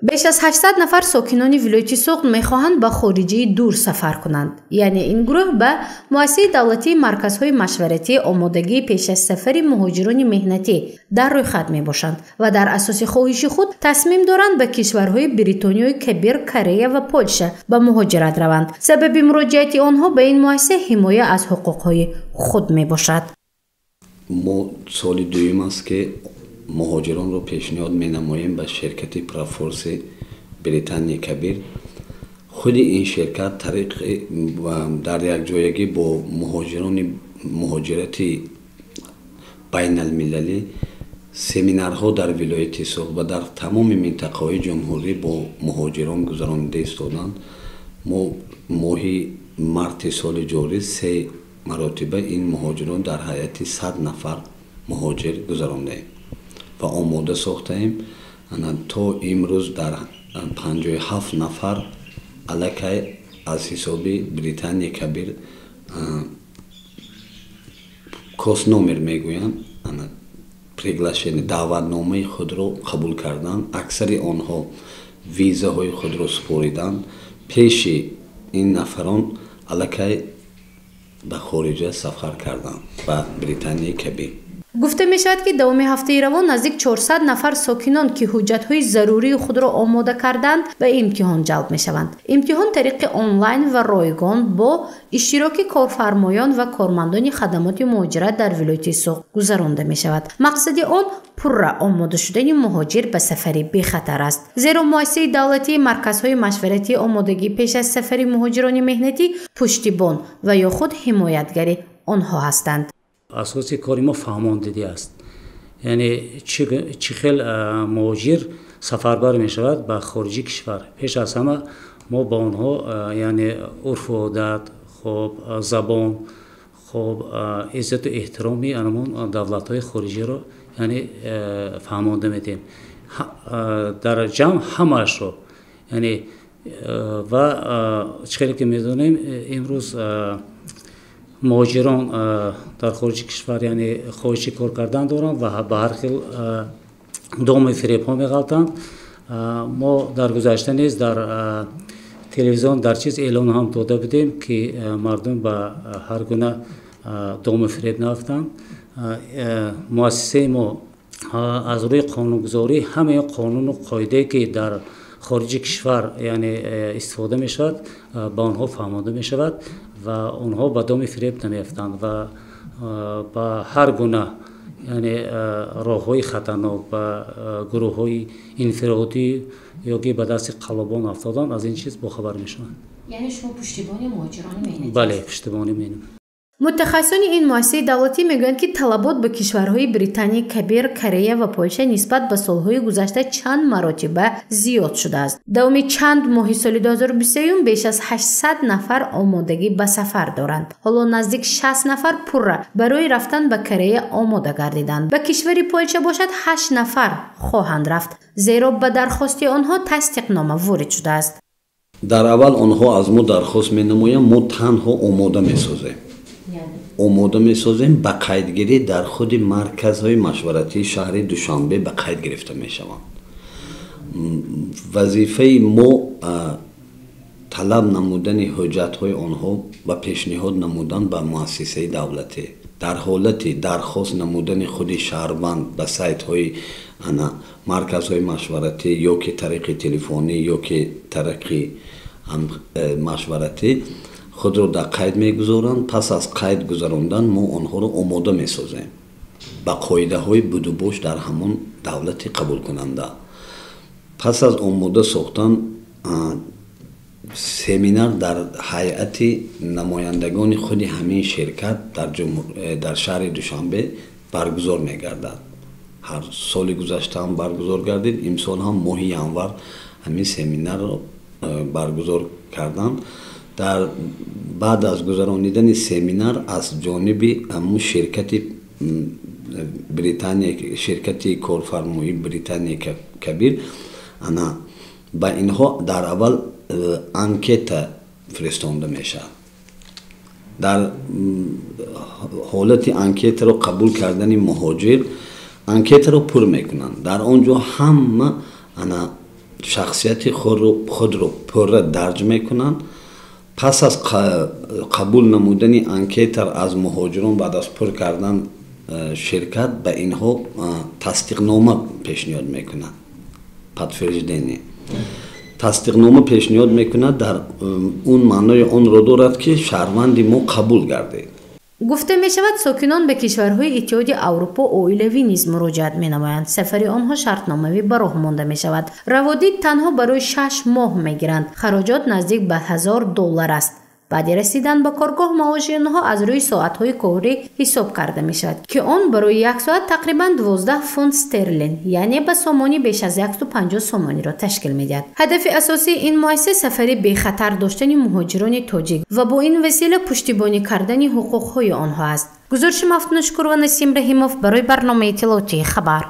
بیش از 800 نفر ساکنان ولایت سوغد میخواهند به خارجی دور سفر کنند. یعنی این گروه به مؤسسه دولتی مرکزهای مشورتی آمادگی پیش از سفر مهاجران مهنتی در روی خط می باشند و در اساس خواهش خود تصمیم دارند به کشورهای بریتانیای کبیر، کره و پولشه به مهاجرت روند. سبب مراجعت آنها به این مؤسسه حمایت از حقوقهای خود می باشد. ما سال دوم است که مهاجران رو پیشنهاد می نماییم به شرکت پرافورس بریتانیای کبیر. خود این شرکت طریق در یک جایگی با مهاجران مهاجرتی بین المللی سمینارها در ولایت سوغد و در تمام منطقه های جمهوری با مهاجران گذرانده استادند. ما ماهی مارت سال جاری 3 مراتبه این مهاجران در حیات 100 نفر مهاجر گذرانده و آماده ساخته ایم. تا امروز در 57 نفر علاقه از حساب بریتانیای کبیر کاسنومر میگویند پریگلاشن دعوتنامه خود را قبول کردند. اکثر آنها ویزاهای خود را سپاریدند. پیش این نفران علاقه به خارج سفر کردند به بریتانیای کبیر. گفته می شود که دوام هفته روان نزدیک 400 نفر ساکنان که حجت‌های ضروری خود را آماده کردند به امتحان جلب می شوند. امتحان طریق آنلاین و رایگان با اشتراک کارفرمایان و کارمندان خدمات مهاجرت در ولایت سوغد گذرانده می شود. مقصد آن پررا آماده شدن مهاجر به سفری بی خطر است. زیرا مؤسسه دولتی مرکزهای مشورتی آمادگی پیش از سفر مهاجران مهنتی پشتیبان و یا خود حمایتگر آنها هستند. اساس کاری ما فرماندهی است. یعنی چه خیل مهاجر سفربر می شود به خارج کشور. پیش از همه ما با آنها یعنی عرف و عادت، خب زبان، خب عزت و احترامی آنمان دولت های خارجی را یعنی فرمانده میدیم. در جمع همه‌اش رو یعنی و چه که میدونیم امروز مهاجران در خارج کشور یعنی خواهش کار کردن دارند و به هر خیل دام فریب ها می‌غلطند. ما در گذشته نیز در تلویزیون در چیز اعلان هم داده بودیم که مردم به هر گونه دام فریب نیفتند. مؤسسه ما از روی قانونگذاری همه قانون و قاعده که در خارج کشور یعنی استفاده می شود با آنها فهمانده می شود و آنها به دام فریب نمی‌افتند و با هر گونه یعنی راه‌های خطرناک و گروه‌های انفرادی یا که به دست قلابان افتادن از این چیز باخبر میشوند. یعنی شما پشتیبانی مهاجران مهنتی؟ بله، پشتیبانی می‌کنیم. متخصصان این مؤسسه دولتی میگویند که طلبات به کشورهای بریتانیای کبیر، کره و پولشه نسبت به سالهای گذشته چند مراتبه زیاد شده است. دوام چند ماه سال 2023 بیش از 800 نفر آمادگی به سفر دارند. حالا نزدیک 60 نفر پررا برای رفتن به کره آماده گردیدند. به کشور پولشه باشد 8 نفر خواهند رفت، زیرا به درخواست آنها تصدیقنامه وارد شده است. در اول آنها از ما درخواست می‌نمایند، ما تنها آماده می‌سازیم. آماده می‌سازیم به قیدگیری در خود مرکزهای مشورتی شهر دوشنبه به قید گرفته می‌شوند. وظیفه ما طلب نمودن حجت‌های آنها و پیشنهاد نمودن به مؤسسه دولتی. در حالت درخواست نمودن خود شهروند به سایت‌های مرکزهای مشورتی یا که طریق تلفنی یا که طریق مشورتی خود را در قید میگذارند. پس از قید گذراندن ما آنها را آماده میسازیم با قاعده های بود و باش در همان دولت قبول کننده. پس از آماده ساختن سمینار در هیئت نمایندگان خود همین شرکت در شهر دوشنبه برگزار میگردد. هر سال گذشته هم برگزار گردید، امسال هم ماه ینور همین سمینار را برگزار کردن. در بعد از گذرانیدن سمینار از جانب همون شرکت بریتانیا، شرکت کارفرمایی بریتانیای کبیر، با اینها در اول انکت فرستانده میشه. در حالت انکت رو قبول کردن مهاجر انکت رو پر میکنن. در آنجا همه шахсияти худро пурра дарҷ мекунанд. пас аз қабул намудани анкетар аз муҳоҷирон баъд аз пур кардан ширкат ба инҳо тасдиқнома пешниҳод мекунад. подтверждение тасдиқнома пешниҳод мекунад, дар он маънои онро дорад ки шаҳрванди мо қабул гардед. гуфта мешавад сокинон ба кишварҳои иттиҳоди аврупо оилавӣ низ муроҷиат менамоянд. сафари онҳо шартномавӣ ба роҳ монда мешавад. раводид танҳо барои 6 моҳ мегиранд. хароҷот наздик ба $1000 аст. баъди расидан ба коргоҳ маоши онҳо аз рӯи соатҳои корӣ ҳисоб карда мешавад ки он барои 1 соат тақрибан 12 фунт стерлин, яъне ба сомонӣ беш аз 150 сомониро ташкил медиҳад. ҳадафи асосии ин муассиса сафари бехатар доштани муҳоҷирони тоҷик ва бо ин васила пуштибонӣ кардани ҳуқуқҳои онҳо аст. гузориши Мафтунашкурова, Насим Раҳимов барои барномаи иттилоотии Хабар.